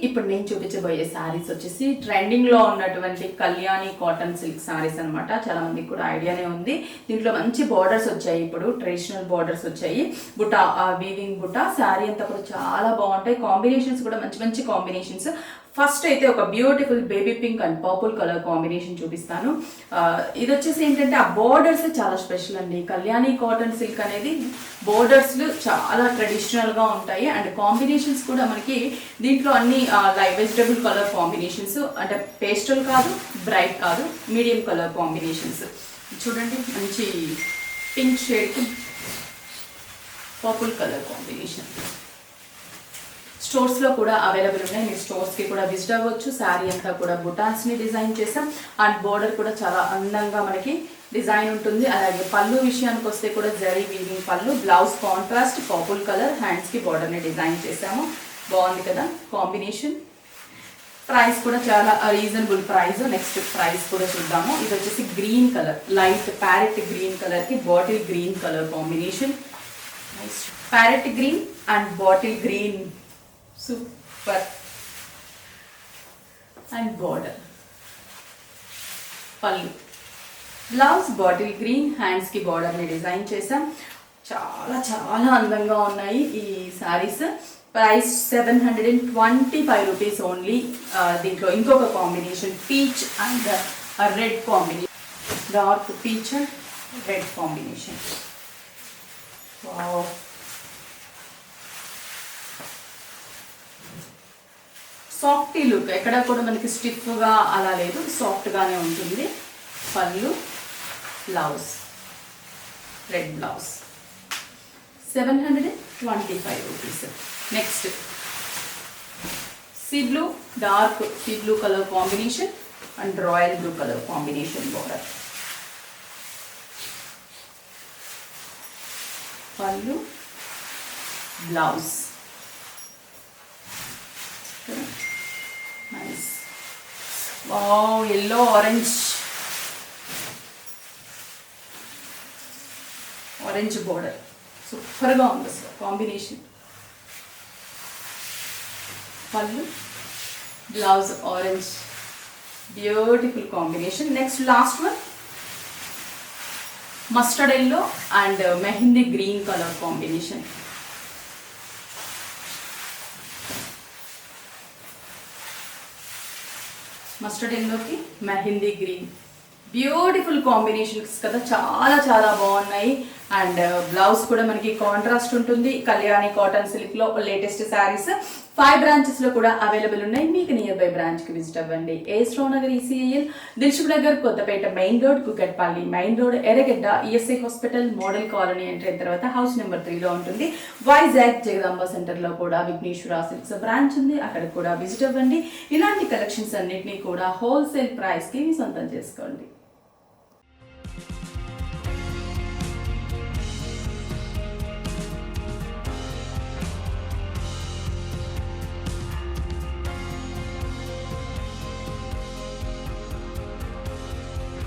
ఇప్పుడు నేను చూపించబోయే శారీస్ వచ్చేసి ట్రెండింగ్లో ఉన్నటువంటి కళ్యాణి కాటన్ సిల్క్ శారీస్ అనమాట. చాలా మందికి కూడా ఐడియానే ఉంది. దీంట్లో మంచి బార్డర్స్ వచ్చాయి, ఇప్పుడు ట్రెడిషనల్ బార్డర్స్ వచ్చాయి. బుటా వీవింగ్ బుటా శారీ అంతా కూడా చాలా బాగుంటాయి. కాంబినేషన్స్ కూడా మంచి మంచి కాంబినేషన్స్. ఫస్ట్ అయితే ఒక beautiful baby pink and purple colour combination చూపిస్తాను. ఇది వచ్చేసి ఏంటంటే ఆ బోర్డర్స్ చాలా స్పెషల్ అండి. కళ్యాణి కాటన్ సిల్క్ అనేది బోర్డర్స్ చాలా ట్రెడిషనల్గా ఉంటాయి అండ్ కాంబినేషన్స్ కూడా మనకి దీంట్లో అన్ని లైట్ వెజిటబుల్ కలర్ కాంబినేషన్స్, అంటే పేస్టల్ కాదు, బ్రైట్ కాదు, మీడియం కలర్ కాంబినేషన్స్. చూడండి, మంచి పింక్ షేడ్కి పర్పుల్ కలర్ కాంబినేషన్. స్టోర్స్లో కూడా అవైలబుల్ ఉన్నాయి, మీరు స్టోర్స్కి కూడా విజిట్ అవ్వచ్చు. శారీ అంతా కూడా బుటాన్స్ని డిజైన్ చేసాం అండ్ బోర్డర్ కూడా చాలా అందంగా మనకి డిజైన్ ఉంటుంది. అలాగే పళ్ళు విషయానికి వస్తే కూడా జరీ వీవింగ్ పళ్ళు, బ్లౌజ్ కాంట్రాస్ట్ పర్పుల్ కలర్, హ్యాండ్స్కి బోర్డర్ని డిజైన్ చేసాము. బాగుంది కదా కాంబినేషన్. ప్రైస్ కూడా చాలా రీజనబుల్ ప్రైస్. నెక్స్ట్ ప్రైస్ కూడా చూద్దాము. ఇది వచ్చేసి green colour, light parrot green కలర్కి bottle green colour combination. Parrot green and bottle green, super. And border, పళ్ళు, బ్లౌజ్ బాటిల్ గ్రీన్, హ్యాండ్స్కి బార్డర్ని డిజైన్ చేసాం. చాలా చాలా అందంగా ఉన్నాయి ఈ శారీస్. Price 725 rupees only. దీంట్లో ఇంకొక combination peach and red combination, dark peach and red combination. Wow, softy look, ఎక్కడ కూడా మనకి స్టిఫ్గా అలా లేదు, సాఫ్ట్గానే ఉంటుంది. పళ్ళు, blouse, red blouse, 725 rupees. Next sea blue, dark sea blue colour combination and royal blue colour combination border. పళ్ళు, blouse, nice. Wow, yellow orange, orange border, సూపర్గా ఉంది అసలు కాంబినేషన్. పళ్ళు, blouse orange, beautiful combination. Next last one mustard yellow and mehndi green colour combination. Mustard ఎల్లోకి mehndi green, beautiful combinations కదా, చాలా చాలా బాగున్నాయి. అండ్ బ్లౌజ్ కూడా మనకి కాంట్రాస్ట్ ఉంటుంది. కళ్యాణి కాటన్ సిల్క్లో లేటెస్ట్ శారీస్ 5 బ్రాంచెస్లో కూడా అవైలబుల్ ఉన్నాయి. మీకు నియర్ బై బ్రాంచ్కి విజిట్ అవ్వండి. AS Rao Nagar, ECIL, Dilsukh Nagar, Kothapet main road, Kukatpally main road, Erragadda, ESI hospital, model colony enter అయిన తర్వాత హౌస్ నెంబర్ 3లో ఉంటుంది. వైజాగ్ జగదాంబ సెంటర్లో కూడా విఘ్నేశ్వర సిల్క్స్ బ్రాంచ్ ఉంది, అక్కడ కూడా విజిట్ అవ్వండి. ఇలాంటి కలెక్షన్స్ అన్నింటినీ కూడా హోల్సేల్ ప్రైస్కి మీ సొంతం చేసుకోండి.